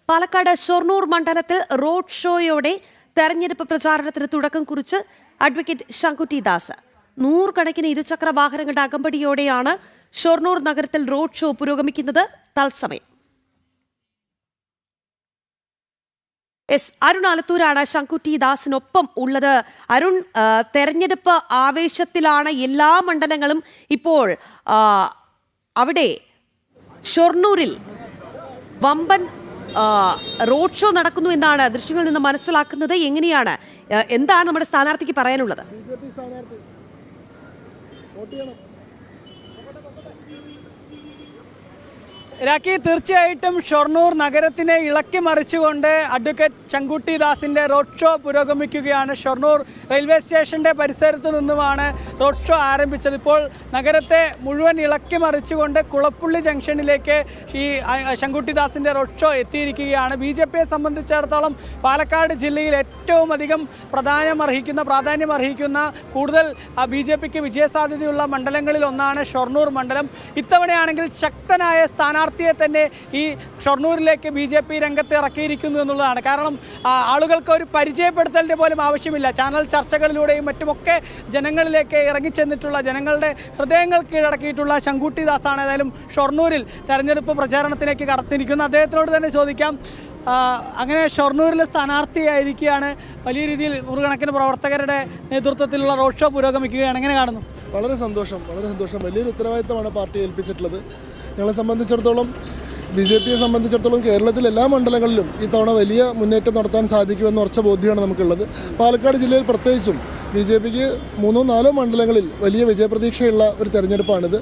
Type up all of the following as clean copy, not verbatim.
പാലക്കാട് ഷൊർണൂർ മണ്ഡലത്തിൽ റോഡ് ഷോയോടെ തെരഞ്ഞെടുപ്പ് പ്രചാരണത്തിന് തുടക്കം കുറിച്ച് അഡ്വക്കേറ്റ് ശങ്കുട്ടി ദാസ്. നൂറുകണക്കിന് ഇരുചക്ര വാഹനങ്ങളുടെ അകമ്പടിയോടെയാണ് ഷൊർണൂർ നഗരത്തിൽ റോഡ് ഷോ പുരോഗമിക്കുന്നത്. തത്സമയം അരുൺ ആലത്തൂരാണ് ശങ്കുട്ടി ദാസിനൊപ്പം ഉള്ളത്. അരുൺ, തെരഞ്ഞെടുപ്പ് ആവേശത്തിലാണ് എല്ലാ മണ്ഡലങ്ങളും. ഇപ്പോൾ അവിടെ ഷൊർണൂരിൽ വമ്പൻ റോഡ് ഷോ നടക്കുന്നു എന്നാണ് ദൃശ്യങ്ങളിൽ നിന്ന് മനസ്സിലാക്കുന്നത്. എന്താണ് നമ്മുടെ സ്ഥാനാർത്ഥിക്ക് പറയാനുള്ളത്? രാഖി, തീർച്ചയായിട്ടും ഷൊർണൂർ നഗരത്തിനെ ഇളക്കി മറിച്ചുകൊണ്ട് അഡ്വക്കേറ്റ് ശങ്കുട്ടി ദാസിൻ്റെ റോഡ് ഷോ പുരോഗമിക്കുകയാണ്. ഷൊർണൂർ റെയിൽവേ സ്റ്റേഷൻ്റെ പരിസരത്ത് നിന്നുമാണ് റോഡ് ഷോ ആരംഭിച്ചത്. ഇപ്പോൾ നഗരത്തെ മുഴുവൻ ഇളക്കി മറിച്ചുകൊണ്ട് കുളപ്പുള്ളി ജംഗ്ഷനിലേക്ക് ഈ ശങ്കുട്ടി ദാസിൻ്റെ റോഡ് ഷോ എത്തിയിരിക്കുകയാണ്. BJPയെ സംബന്ധിച്ചിടത്തോളം പാലക്കാട് ജില്ലയിൽ ഏറ്റവും അധികം പ്രാധാന്യമർഹിക്കുന്ന കൂടുതൽ BJPക്ക് വിജയസാധ്യതയുള്ള മണ്ഡലങ്ങളിൽ ഒന്നാണ് ഷൊർണൂർ മണ്ഡലം. ഇത്തവണയാണെങ്കിൽ ശക്തനായ സ്ഥാനാർത്ഥിയെ തന്നെ ഈ ഷൊർണൂരിലേക്ക് BJP രംഗത്ത് ഇറക്കിയിരിക്കുന്നു എന്നുള്ളതാണ്. കാരണം ആളുകൾക്ക് ഒരു പരിചയപ്പെടുത്തലിൻ്റെ പോലും ആവശ്യമില്ല. ചാനൽ ചർച്ചകളിലൂടെയും മറ്റുമൊക്കെ ജനങ്ങളിലേക്ക് ഇറങ്ങിച്ചെന്നിട്ടുള്ള, ജനങ്ങളുടെ ഹൃദയങ്ങൾ കീഴടക്കിയിട്ടുള്ള ശങ്കുട്ടി ദാസാണ് ഏതായാലും ഷൊർണൂരിൽ തെരഞ്ഞെടുപ്പ് പ്രചാരണത്തിലേക്ക് കടത്തിയിരിക്കുന്നത്. അദ്ദേഹത്തിനോട് തന്നെ ചോദിക്കാം, അങ്ങനെ ഷൊർണൂരിലെ സ്ഥാനാർത്ഥിയായിരിക്കുകയാണ്. വലിയ രീതിയിൽ നൂറുകണക്കിന് പ്രവർത്തകരുടെ നേതൃത്വത്തിലുള്ള റോഡ് ഷോ പുരോഗമിക്കുകയാണ്. എങ്ങനെ കാണുന്നു? വളരെ സന്തോഷം. വലിയൊരു ഉത്തരവാദിത്തമാണ് പാർട്ടി ഏൽപ്പിച്ചിട്ടുള്ളത്. ഞങ്ങളെ സംബന്ധിച്ചിടത്തോളം, BJPയെ സംബന്ധിച്ചിടത്തോളം കേരളത്തിൽ എല്ലാ മണ്ഡലങ്ങളിലും ഇത്തവണ വലിയ മുന്നേറ്റം നടത്താൻ സാധിക്കുമെന്ന് ഉറച്ച ബോധ്യമാണ് നമുക്കുള്ളത്. പാലക്കാട് ജില്ലയിൽ പ്രത്യേകിച്ചും BJPക്ക് 3-4 മണ്ഡലങ്ങളിൽ വലിയ വിജയപ്രതീക്ഷയുള്ള ഒരു തെരഞ്ഞെടുപ്പാണിത്.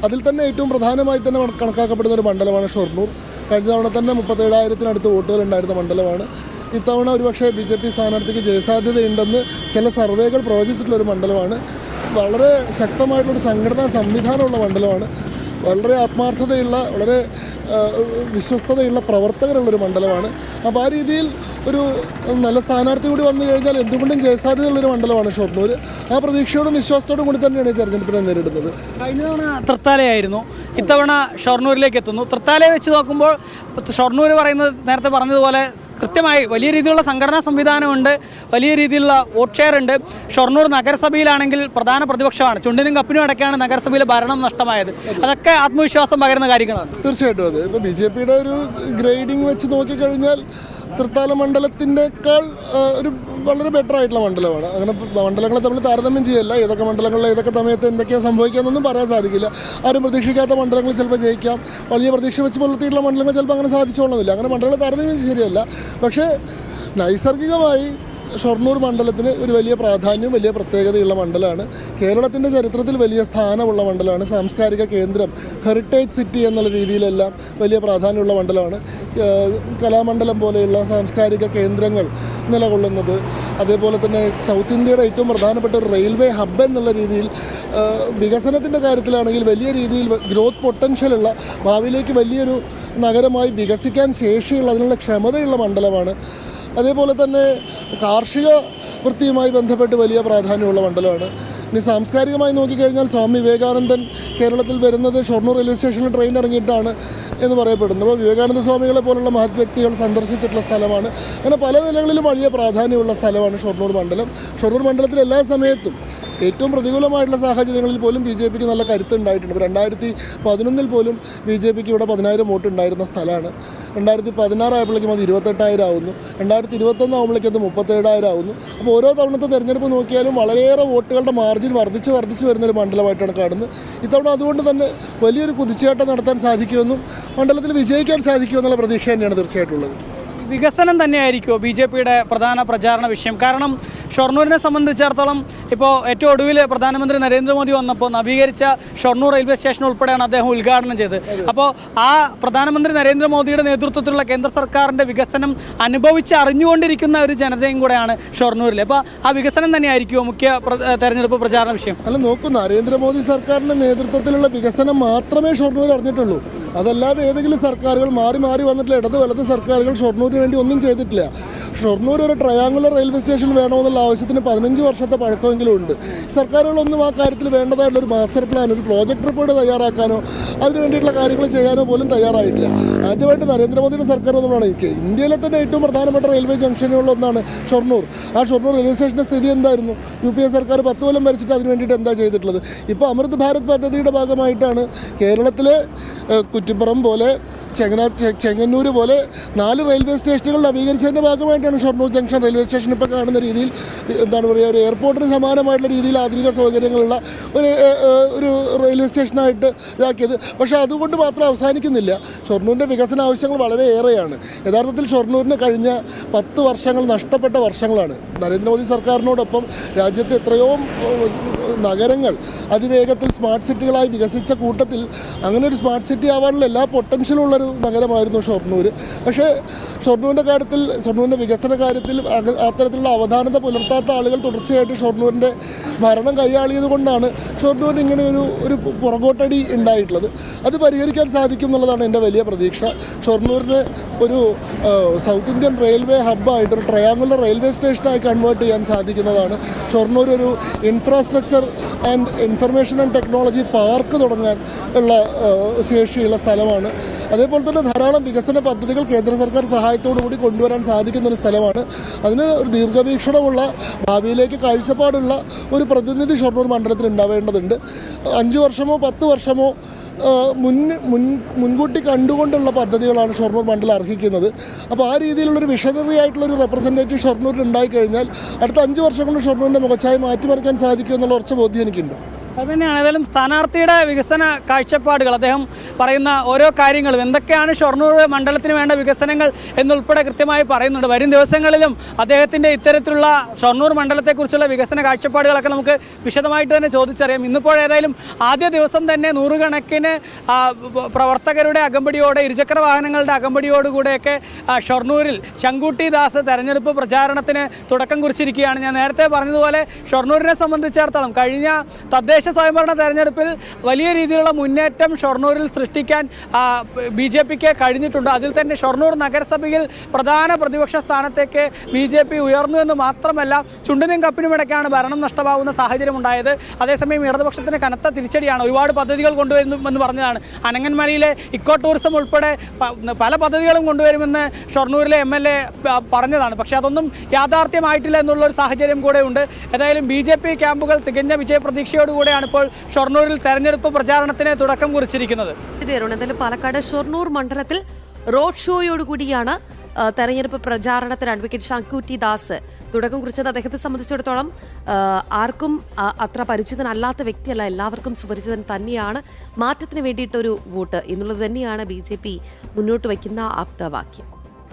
അതിൽ തന്നെ ഏറ്റവും പ്രധാനമായി തന്നെ കണക്കാക്കപ്പെടുന്ന ഒരു മണ്ഡലമാണ് ഷൊർണൂർ. കഴിഞ്ഞ തവണ തന്നെ 37,000-അടുത്ത് വോട്ടുകൾ ഉണ്ടായിരുന്ന മണ്ഡലമാണ്. ഇത്തവണ ഒരുപക്ഷെ BJP സ്ഥാനാർത്ഥിക്ക് ജയസാധ്യതയുണ്ടെന്ന് ചില സർവേകൾ പ്രവചിച്ചിട്ടുള്ളൊരു മണ്ഡലമാണ്. വളരെ ശക്തമായിട്ടുള്ളൊരു സംഘടനാ സംവിധാനമുള്ള മണ്ഡലമാണ്. വളരെ ആത്മാർത്ഥതയുള്ള, വളരെ വിശ്വസ്തതയുള്ള പ്രവർത്തകരുള്ളൊരു മണ്ഡലമാണ്. അപ്പോൾ ആ രീതിയിൽ ഒരു നല്ല സ്ഥാനാർത്ഥി കൂടി വന്നു കഴിഞ്ഞാൽ എന്തുകൊണ്ടും ജയസാധ്യതയുള്ളൊരു മണ്ഡലമാണ് ഷൊർണൂർ. ആ പ്രതീക്ഷയോടും വിശ്വാസത്തോടും കൂടി തന്നെയാണ് ഈ തെരഞ്ഞെടുപ്പിനെ നേരിടുന്നത്. കഴിഞ്ഞ തവണ തൃത്താലയായിരുന്നു, ഇത്തവണ ഷൊർണൂരിലേക്ക് എത്തുന്നു. തൃത്താലയെ വെച്ച് നോക്കുമ്പോൾ ഷൊർണൂർ നേരത്തെ പറഞ്ഞതുപോലെ കൃത്യമായി വലിയ രീതിയിലുള്ള സംഘടനാ സംവിധാനമുണ്ട്, വലിയ രീതിയിലുള്ള വോട്ട് ഷെയർ ഉണ്ട്. ഷൊർണൂർ നഗരസഭയിലാണെങ്കിൽ പ്രധാന പ്രതിപക്ഷമാണ്. ചുണ്ടിനും കപ്പിനും ഇടയ്ക്കാണ് നഗരസഭയിലെ ഭരണം നഷ്ടമായത്. അതൊക്കെ ആത്മവിശ്വാസം പകരുന്ന കാര്യങ്ങളാണ്. തീർച്ചയായിട്ടും അതെ. ഇപ്പോൾ BJPയുടെ ഒരു ഗ്രേഡിംഗ് വെച്ച് നോക്കിക്കഴിഞ്ഞാൽ തൃത്താല മണ്ഡലത്തിൻ്റെക്കാൾ ഒരു വളരെ ബെറ്റർ ആയിട്ടുള്ള മണ്ഡലമാണ്. അങ്ങനെ മണ്ഡലങ്ങളെ തമ്മിൽ താരതമ്യം ചെയ്യല്ല. ഏതൊക്കെ മണ്ഡലങ്ങളിൽ ഏതൊക്കെ സമയത്ത് എന്തൊക്കെയാണ് സംഭവിക്കാമെന്നൊന്നും പറയാൻ സാധിക്കില്ല. ആരും പ്രതീക്ഷിക്കാത്ത മണ്ഡലങ്ങളിൽ ചിലപ്പോൾ ജയിക്കാം. വലിയ പ്രതീക്ഷ വെച്ച് പുലർത്തിയിട്ടുള്ള മണ്ഡലങ്ങൾ ചിലപ്പോൾ അങ്ങനെ സാധിച്ചോളുന്നില്ല. അങ്ങനെ മണ്ഡലങ്ങളെ താരതമ്യം ശരിയല്ല. പക്ഷേ നൈസർഗികമായി ഷൊർണൂർ മണ്ഡലത്തിന് ഒരു വലിയ പ്രാധാന്യവും വലിയ പ്രത്യേകതയുള്ള മണ്ഡലമാണ്. കേരളത്തിൻ്റെ ചരിത്രത്തിൽ വലിയ സ്ഥാനമുള്ള മണ്ഡലമാണ്. സാംസ്കാരിക കേന്ദ്രം, ഹെറിറ്റേജ് സിറ്റി എന്നുള്ള രീതിയിലെല്ലാം വലിയ പ്രാധാന്യമുള്ള മണ്ഡലമാണ്. കലാമണ്ഡലം പോലെയുള്ള സാംസ്കാരിക കേന്ദ്രങ്ങൾ നിലകൊള്ളുന്നത്, അതേപോലെ തന്നെ സൗത്ത് ഇന്ത്യയുടെ ഏറ്റവും പ്രധാനപ്പെട്ട ഒരു റെയിൽവേ ഹബ്ബ് എന്നുള്ള രീതിയിൽ വികസനത്തിൻ്റെ കാര്യത്തിലാണെങ്കിൽ വലിയ രീതിയിൽ ഗ്രോത്ത് പൊട്ടൻഷ്യലുള്ള, ഭാവിയിലേക്ക് വലിയൊരു നഗരമായി വികസിക്കാൻ ശേഷിയുള്ള, അതിനുള്ള ക്ഷമതയുള്ള മണ്ഡലമാണ്. അതേപോലെ തന്നെ കാർഷിക വൃത്തിയുമായി ബന്ധപ്പെട്ട് വലിയ പ്രാധാന്യമുള്ള മണ്ഡലമാണ്. ഇനി സാംസ്കാരികമായി നോക്കിക്കഴിഞ്ഞാൽ സ്വാമി വിവേകാനന്ദൻ കേരളത്തിൽ വരുന്നത് ഷൊർണൂർ റെയിൽവേ സ്റ്റേഷനിൽ ട്രെയിൻ ഇറങ്ങിയിട്ടാണ് എന്ന് പറയപ്പെടുന്നു. അപ്പോൾ വിവേകാനന്ദ സ്വാമികളെ പോലുള്ള മഹത് വ്യക്തികൾ സന്ദർശിച്ചിട്ടുള്ള സ്ഥലമാണ്. അങ്ങനെ പല നിലകളിലും വലിയ പ്രാധാന്യമുള്ള സ്ഥലമാണ് ഷൊർണൂർ മണ്ഡലം. ഷൊർണൂർ മണ്ഡലത്തിൽ എല്ലാ സമയത്തും ഏറ്റവും പ്രതികൂലമായിട്ടുള്ള സാഹചര്യങ്ങളിൽ പോലും BJPക്ക് നല്ല കരുത്തുണ്ടായിട്ടുണ്ട്. 2011 പോലും BJPക്ക് ഇവിടെ 10,000 വോട്ട് ഉണ്ടായിരുന്ന സ്ഥലമാണ്. 2016 ആയപ്പോഴേക്കും അത് 28,000 ആവുന്നു. 2021 ആകുമ്പോഴേക്കും അത് 37,000 ആവുന്നു. അപ്പോൾ ഓരോ തവണത്തെ തെരഞ്ഞെടുപ്പ് നോക്കിയാലും വളരെയേറെ വോട്ടുകളുടെ മാർജിൻ വർദ്ധിച്ച് വരുന്നൊരു മണ്ഡലമായിട്ടാണ് കാണുന്നത്. ഇത്തവണ അതുകൊണ്ട് തന്നെ വലിയൊരു കുതിച്ചുചാട്ടം നടത്താൻ സാധിക്കുമെന്നും മണ്ഡലത്തിൽ വിജയിക്കാൻ സാധിക്കുമെന്നുള്ള പ്രതീക്ഷ തന്നെയാണ് തീർച്ചയായിട്ടുള്ളത്. വികസനം തന്നെയായിരിക്കുമോ BJPയുടെ പ്രധാന പ്രചാരണ വിഷയം? കാരണം ഷൊർണൂരിനെ സംബന്ധിച്ചിടത്തോളം ഇപ്പോൾ ഏറ്റവും ഒടുവിൽ പ്രധാനമന്ത്രി നരേന്ദ്രമോദി വന്നപ്പോൾ നവീകരിച്ച ഷൊർണൂർ റെയിൽവേ സ്റ്റേഷൻ ഉൾപ്പെടെയാണ് അദ്ദേഹം ഉദ്ഘാടനം ചെയ്തത്. അപ്പോൾ ആ പ്രധാനമന്ത്രി നരേന്ദ്രമോദിയുടെ നേതൃത്വത്തിലുള്ള കേന്ദ്ര സർക്കാരിൻ്റെ വികസനം അറിഞ്ഞുകൊണ്ടിരിക്കുന്ന ഒരു ജനതയും കൂടെയാണ് ഷൊർണൂരിൽ. അപ്പോൾ ആ വികസനം തന്നെയായിരിക്കുമോ മുഖ്യ തെരഞ്ഞെടുപ്പ് പ്രചാരണ വിഷയം? അല്ല, നോക്കൂ, നരേന്ദ്രമോദി സർക്കാരിൻ്റെ നേതൃത്വത്തിലുള്ള വികസനം മാത്രമേ ഷൊർണൂർ അറിഞ്ഞിട്ടുള്ളൂ. അതല്ലാതെ ഏതെങ്കിലും സർക്കാരുകൾ മാറി വന്നിട്ടുള്ള ഇടത് വലത് സർക്കാരുകൾ ഷൊർണൂരിന് വേണ്ടി ഒന്നും ചെയ്തിട്ടില്ല. ഷൊർണൂർ ഒരു ട്രയാങ്കുലർ റെയിൽവേ സ്റ്റേഷൻ വേണമെന്നുള്ള ആവശ്യത്തിന് 15 വർഷത്തെ പഴക്കമെങ്കിലും ഉണ്ട്. സർക്കാരുകളൊന്നും ആ കാര്യത്തിൽ വേണ്ടതായിട്ടുള്ള ഒരു മാസ്റ്റർ പ്ലാൻ, ഒരു പ്രോജക്റ്റ് റിപ്പോർട്ട് തയ്യാറാക്കാനോ അതിന് വേണ്ടിയിട്ടുള്ള കാര്യങ്ങൾ ചെയ്യാനോ പോലും തയ്യാറായിട്ടില്ല. ആദ്യമായിട്ട് നരേന്ദ്രമോദിയുടെ സർക്കാർ എന്നുള്ളതാണ് ഇന്ത്യയിലെ തന്നെ ഏറ്റവും പ്രധാനപ്പെട്ട റെയിൽവേ ജംഗ്ഷനുകളിൽ ഒന്നാണ് ഷൊർണൂർ. ആ ഷൊർണൂർ റെയിൽവേ സ്റ്റേഷൻ്റെ സ്ഥിതി എന്തായിരുന്നു? UPA സർക്കാർ 10 കൊല്ലം ഭരിച്ചിട്ട് അതിന് വേണ്ടിയിട്ട് എന്താ ചെയ്തിട്ടുള്ളത്? ഇപ്പോൾ അമൃത് ഭാരത് പദ്ധതിയുടെ ഭാഗമായിട്ടാണ് കേരളത്തിലെ കുറ്റിപ്പുറം പോലെ ചെങ്ങന്നൂർ പോലെ 4 റെയിൽവേ സ്റ്റേഷനുകൾ നവീകരിച്ചതിൻ്റെ ഭാഗമായിട്ടാണ് ഷൊർണൂർ ജംഗ്ഷൻ റെയിൽവേ സ്റ്റേഷൻ ഇപ്പോൾ കാണുന്ന രീതിയിൽ എന്താണ് പറയുക, ഒരു എയർപോർട്ടിന് സമാനമായിട്ടുള്ള രീതിയിൽ ആധുനിക സൗകര്യങ്ങളുള്ള ഒരു റെയിൽവേ സ്റ്റേഷനായിട്ട് ഇതാക്കിയത്. പക്ഷേ അതുകൊണ്ട് മാത്രം അവസാനിക്കുന്നില്ല. ഷൊർണൂരിൻ്റെ വികസന ആവശ്യങ്ങൾ വളരെ ഏറെയാണ്. യഥാർത്ഥത്തിൽ ഷൊർണൂരിന് കഴിഞ്ഞ 10 വർഷങ്ങൾ നഷ്ടപ്പെട്ട വർഷങ്ങളാണ്. നരേന്ദ്രമോദി സർക്കാരിനോടൊപ്പം രാജ്യത്തെ എത്രയോ നഗരങ്ങൾ അതിവേഗത്തിൽ സ്മാർട്ട് സിറ്റികളായി വികസിച്ച കൂട്ടത്തിൽ അങ്ങനെ ഒരു സ്മാർട്ട് സിറ്റി ആവാനുള്ള എല്ലാ പൊട്ടൻഷ്യലും ഉള്ളൊരു നഗരമായിരുന്നു ഷൊർണൂർ. പക്ഷേ ഷൊർണൂരിൻ്റെ വികസന കാര്യത്തിൽ അത്തരത്തിലുള്ള അവധാനത പുലർത്താത്ത ആളുകൾ തുടർച്ചയായിട്ട് ഷൊർണൂരിൻ്റെ ഭരണം കൈയാളിയത് കൊണ്ടാണ് ഷൊർണൂരിന് ഇങ്ങനെ ഒരു പുറകോട്ടടി ഉണ്ടായിട്ടുള്ളത്. അത് പരിഹരിക്കാൻ സാധിക്കും എന്നുള്ളതാണ് എൻ്റെ വലിയ പ്രതീക്ഷ. ഷൊർണൂരിന് ഒരു സൗത്ത് ഇന്ത്യൻ റെയിൽവേ ഹബ്ബായിട്ട് ഒരു ട്രയാങ്കുലർ റെയിൽവേ സ്റ്റേഷനായി കൺവേർട്ട് ചെയ്യാൻ സാധിക്കുന്നതാണ്. ഷൊർണൂർ ഒരു infrastructure and information and technology park തുടങ്ങാൻ ഉള്ള ശേഷിയുള്ള സ്ഥലമാണ്. അതേപോലെ തന്നെ ധാരാളം വികസന പദ്ധതികൾ കേന്ദ്ര സർക്കാർ സഹായത്തോടു കൂടി കൊണ്ടുവരാൻ സാധിക്കുന്ന ഒരു സ്ഥലമാണ്. അതിന് ഒരു ദീർഘവീക്ഷണമുള്ള, ഭാവിയിലേക്ക് കാഴ്ചപ്പാടുള്ള ഒരു പ്രതിനിധി ഷൊർണൂർ മണ്ഡലത്തിൽ ഉണ്ടാവേണ്ടതുണ്ട്. 5 വർഷമോ 10 വർഷമോ മുൻകൂട്ടി കണ്ടുകൊണ്ടുള്ള പദ്ധതികളാണ് ഷൊർണൂർ മണ്ഡലം അർഹിക്കുന്നത്. അപ്പോൾ ആ രീതിയിലുള്ളൊരു വിഷണറി ആയിട്ടുള്ളൊരു റെപ്രസെൻറ്റേറ്റീവ് ഷൊർണൂരിൽ ഉണ്ടായിക്കഴിഞ്ഞാൽ അടുത്ത 5 വർഷം കൊണ്ട് ഷൊർണൂരിൻ്റെ മുഖച്ഛായ മാറ്റിമറിക്കാൻ സാധിക്കും എന്നുള്ള ഉറച്ച ബോധ്യം എനിക്കുണ്ട്. അതുതന്നെയാണ്. ഏതായാലും സ്ഥാനാർത്ഥിയുടെ വികസന കാഴ്ചപ്പാടുകൾ, അദ്ദേഹം പറയുന്ന ഓരോ കാര്യങ്ങളും, എന്തൊക്കെയാണ് ഷൊർണൂർ മണ്ഡലത്തിന് വേണ്ട വികസനങ്ങൾ എന്നുൾപ്പെടെ കൃത്യമായി പറയുന്നുണ്ട്. വരും ദിവസങ്ങളിലും അദ്ദേഹത്തിൻ്റെ ഇത്തരത്തിലുള്ള ഷൊർണൂർ മണ്ഡലത്തെക്കുറിച്ചുള്ള വികസന കാഴ്ചപ്പാടുകളൊക്കെ നമുക്ക് വിശദമായിട്ട് തന്നെ ചോദിച്ചറിയാം. ഇന്നിപ്പോൾ ഏതായാലും ആദ്യ ദിവസം തന്നെ 100 കണക്കിന് പ്രവർത്തകരുടെ അകമ്പടിയോടെ, ഇരുചക്ര വാഹനങ്ങളുടെ അകമ്പടിയോടുകൂടെയൊക്കെ ഷൊർണൂരിൽ ശങ്കുട്ടി ദാസ് തെരഞ്ഞെടുപ്പ് പ്രചാരണത്തിന് തുടക്കം കുറിച്ചിരിക്കുകയാണ്. ഞാൻ നേരത്തെ പറഞ്ഞതുപോലെ ഷൊർണൂരിനെ സംബന്ധിച്ചിടത്തോളം കഴിഞ്ഞ തദ്ദേശ സ്വയംഭരണ തെരഞ്ഞെടുപ്പിൽ വലിയ രീതിയിലുള്ള മുന്നേറ്റം ഷൊർണൂരിൽ സൃഷ്ടിക്കാൻ BJPക്ക് കഴിഞ്ഞിട്ടുണ്ട്. അതിൽ തന്നെ ഷൊർണൂർ നഗരസഭയിൽ പ്രധാന പ്രതിപക്ഷ സ്ഥാനത്തേക്ക് BJP ഉയർന്നു എന്ന് മാത്രമല്ല, ചുണ്ടിനും കപ്പിനും ഇടയ്ക്കാണ് ഭരണം നഷ്ടമാവുന്ന സാഹചര്യം ഉണ്ടായത്. അതേസമയം ഇടതുപക്ഷത്തിന് കനത്ത തിരിച്ചടിയാണ്. ഒരുപാട് പദ്ധതികൾ കൊണ്ടുവരുമെന്ന് പറഞ്ഞതാണ്. അനങ്ങന്മലയിലെ ഇക്കോ ടൂറിസം ഉൾപ്പെടെ പല പദ്ധതികളും കൊണ്ടുവരുമെന്ന് ഷൊർണൂരിലെ MLA പറഞ്ഞതാണ്. പക്ഷേ അതൊന്നും യാഥാർത്ഥ്യമായിട്ടില്ല എന്നുള്ളൊരു സാഹചര്യം കൂടെ ഉണ്ട്. ഏതായാലും BJP ക്യാമ്പുകൾ തികഞ്ഞ വിജയപ്രതീക്ഷയോടുകൂടെ ഇപ്പോൾ ഷൊർണൂരിൽ തെരഞ്ഞെടുപ്പ് പ്രചാരണത്തിന് തുടക്കം കുറിച്ചിരിക്കുന്നത്. എന്തായാലും പാലക്കാട് ഷൊർണൂർ മണ്ഡലത്തിൽ റോഡ് ഷോയോടുകൂടിയാണ് തെരഞ്ഞെടുപ്പ് പ്രചാരണത്തിന് അഡ്വക്കേറ്റ് ശങ്കുട്ടി ദാസ് തുടക്കം കുറിച്ചത്. അദ്ദേഹത്തെ സംബന്ധിച്ചിടത്തോളം ആർക്കും അത്ര പരിചിതനല്ലാത്ത വ്യക്തിയല്ല, എല്ലാവർക്കും സുപരിചിതൻ തന്നെയാണ്. മാറ്റത്തിന് വേണ്ടിയിട്ടൊരു വോട്ട് എന്നുള്ളത് തന്നെയാണ് BJP മുന്നോട്ട് വയ്ക്കുന്ന ആപ്തവാക്യം.